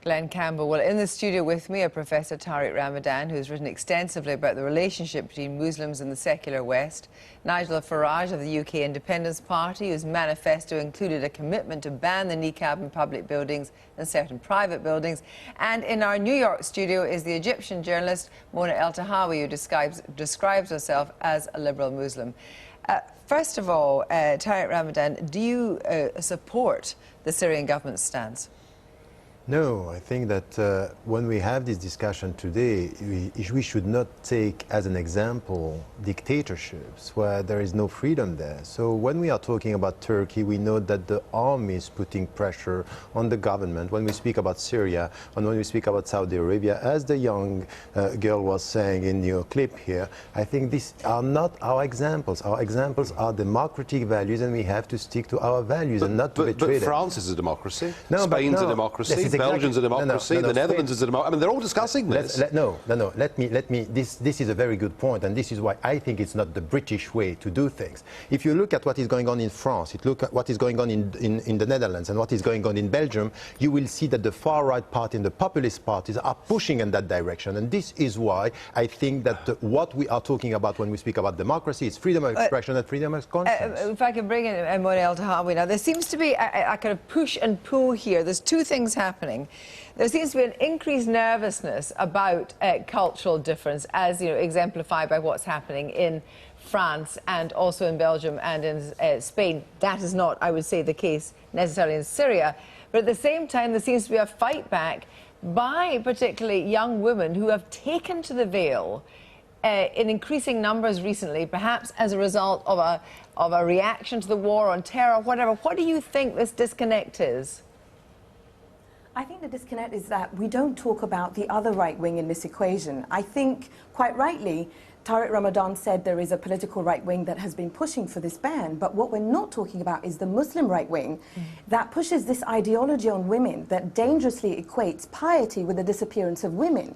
Glenn Campbell. Well, in the studio with me are Professor Tariq Ramadan, who's written extensively about the relationship between Muslims and the secular West, Nigel Farrage of the UK Independence Party, whose manifesto included a commitment to ban the Niqab in public buildings and certain private buildings, and in our New York studio is the Egyptian journalist Mona Eltahawy, who describes herself as a liberal Muslim. First of all, Tariq Ramadan, do you support the Syrian government's stance? No, I think that when we have this discussion today, we should not take as an example dictatorships where there is no freedom there. So when we are talking about Turkey, we know that the army is putting pressure on the government. When we speak about Syria and when we speak about Saudi Arabia, as the young girl was saying in your clip here, I think these are not our examples. Our examples are democratic values, and we have to stick to our values and not to betray them. But France is a democracy. No, Spain's a democracy. Belgium's a democracy, the Netherlands is a democracy. I mean, they're all discussing this. Let me. This is a very good point, and this is why I think it's not the British way to do things. If you look at what is going on in France, look at what is going on in the Netherlands and what is going on in Belgium, you will see that the far-right party and the populist parties are pushing in that direction. And this is why I think that what we are talking about when we speak about democracy is freedom of expression and freedom of conscience. If I can bring in Mona Eltahawy now, there seems to be a kind of push and pull here. There's two things happening. There seems to be an increased nervousness about cultural difference, as you know, exemplified by what's happening in France and also in Belgium and in Spain. That is not, I would say, the case necessarily in Syria. But at the same time, there seems to be a fight back by particularly young women who have taken to the veil in increasing numbers recently, perhaps as a result of a reaction to the war on terror, whatever. What do you think this disconnect is? I think the disconnect is that we don't talk about the other right wing in this equation. I think, quite rightly, Tariq Ramadan said there is a political right wing that has been pushing for this ban, but what we're not talking about is the Muslim right wing that pushes this ideology on women that dangerously equates piety with the disappearance of women.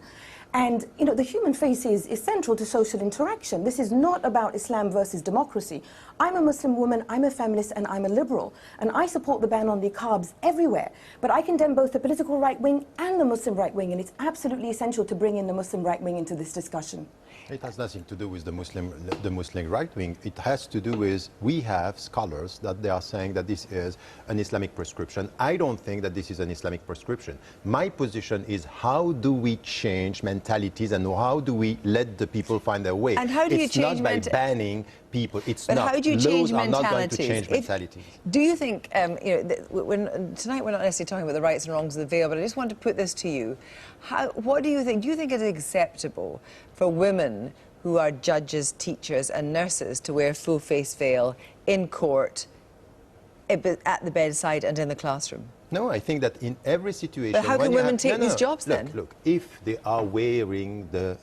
And, you know, the human face is central to social interaction. This is not about Islam versus democracy. I'm a Muslim woman, I'm a feminist, and I'm a liberal. And I support the ban on niqabs everywhere. But I condemn both the political right wing and the Muslim right wing, and it's absolutely essential to bring in the Muslim right wing into this discussion. It has nothing to do with the Muslim right wing. It has to do with, we have scholars that they are saying that this is an Islamic prescription. I don't think that this is an Islamic prescription. My position is, how do we change mentalities and how do we let the people find their way? And how do you it's change not by banning people. It's but not. How do you Laws change are mentalities? not going to change mentalities. Do you think, you know, tonight we're not necessarily talking about the rights and wrongs of the veil, but I just want to put this to you. What do you think? Do you think it is acceptable for women who are judges, teachers and nurses to wear full-face veil in court, at the bedside and in the classroom? No, I think that in every situation... But how can women take these jobs then? Look, if they are wearing the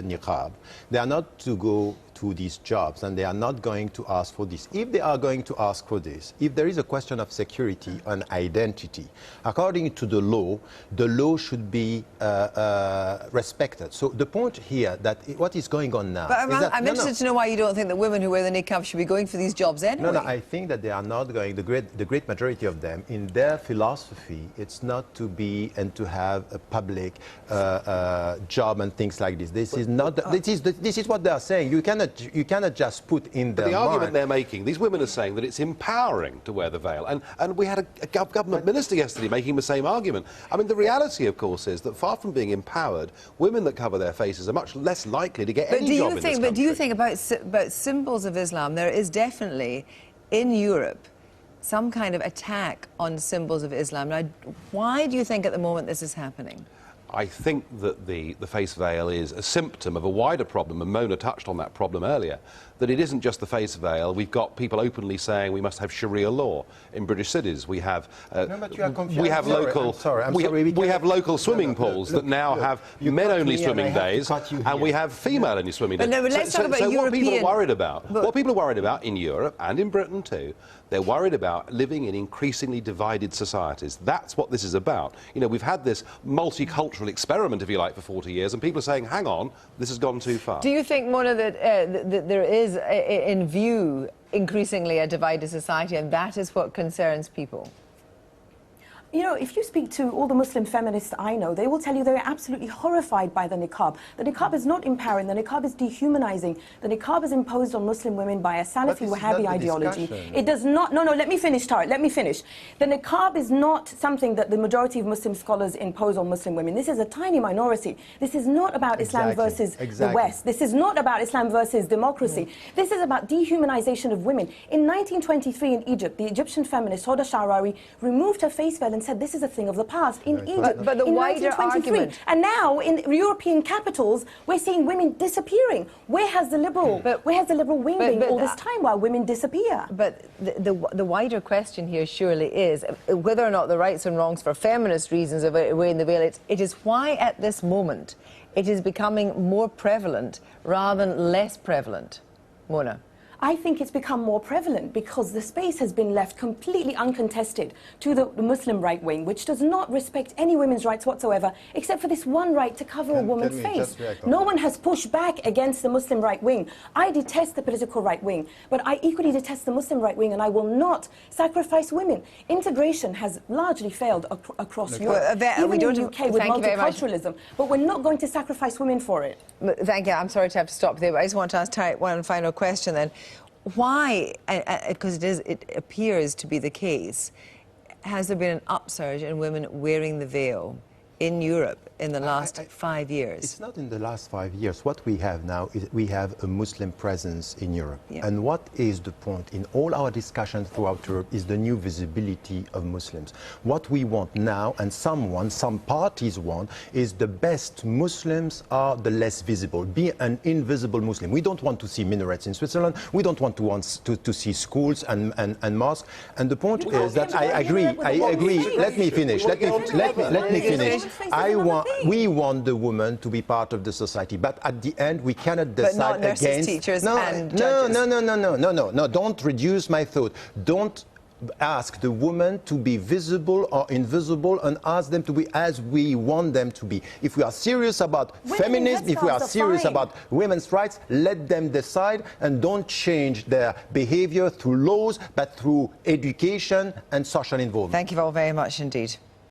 niqab, they are not to go to these jobs and they are not going to ask for this. If they are going to ask for this, if there is a question of security and identity, according to the law should be respected. So the point here that what is going on now... But I'm interested to know why you don't think that women who wear the niqab should be going for these jobs anyway. No, I think that they are not going, the great majority of them, in their philosophy, it's not to be and to have a public job and things like this. This is not. This is what they are saying. You cannot just put in their the mind. argument they're making. These women are saying that it's empowering to wear the veil, and we had a government minister yesterday making the same argument. I mean, the reality, of course, is that far from being empowered, women that cover their faces are much less likely to get any job in this country. But do you think about symbols of Islam? There is definitely in Europe some kind of attack on symbols of Islam. Now, why do you think at the moment this is happening? I think that the face veil is a symptom of a wider problem, and Mona touched on that problem earlier, that it isn't just the face veil. We've got people openly saying we must have Sharia law in British cities. We have local swimming pools that now have men-only swimming days, and we have female-only swimming days. No, but let's talk about European... what people are worried about, in Europe and in Britain too, they're worried about living in increasingly divided societies. That's what this is about. You know, we've had this multicultural experiment, if you like, for 40 years, and people are saying, hang on, this has gone too far. Do you think, Mona, that there is in view increasingly a divided society, and that is what concerns people? You know, if you speak to all the Muslim feminists I know, they will tell you they're absolutely horrified by the niqab. The niqab is not empowering, the niqab is dehumanizing. The niqab is imposed on Muslim women by a Salafi Wahhabi ideology. It does not, no, let me finish, Tariq, let me finish. The niqab is not something that the majority of Muslim scholars impose on Muslim women. This is a tiny minority. This is not about Islam versus the West. This is not about Islam versus democracy. This is about dehumanization of women. In 1923 in Egypt, the Egyptian feminist Hoda Sha'rawi removed her face veil and said this is a thing of the past in Egypt but the in wider 1923. argument, and now in European capitals we're seeing women disappearing. Where has the liberal wing been all this time while women disappear? But the wider question here surely is whether or not the rights and wrongs for feminist reasons of wearing the veil. It is why at this moment it is becoming more prevalent rather than less prevalent. Mona. I think it's become more prevalent because the space has been left completely uncontested to the Muslim right wing, which does not respect any women's rights whatsoever, except for this one right to cover a woman's face. No one has pushed back against the Muslim right wing. I detest the political right wing, but I equally detest the Muslim right wing, and I will not sacrifice women. Integration has largely failed across Europe, even in the UK with multiculturalism, but we're not going to sacrifice women for it. Thank you. I'm sorry to have to stop there, but I just want to ask Tariq one final question then. Why, because it appears to be the case, has there been an upsurge in women wearing the veil in Europe in the last 5 years? It's not in the last 5 years. What we have now is we have a Muslim presence in Europe. Yeah. And what is the point in all our discussions throughout Europe is the new visibility of Muslims. What we want now, and some parties want, is the best Muslims are the less visible. Be an invisible Muslim. We don't want to see minarets in Switzerland. We don't want to see schools and mosques. And the point is that I agree. Let me finish. Let me finish. We want the woman to be part of the society, but at the end we cannot decide but not nurses, against. Teachers, and judges. No. Don't reduce my thought. Don't ask the woman to be visible or invisible, and ask them to be as we want them to be. If we are serious about feminism, if we are serious about women's rights, let them decide, and don't change their behavior through laws, but through education and social involvement. Thank you all very much indeed.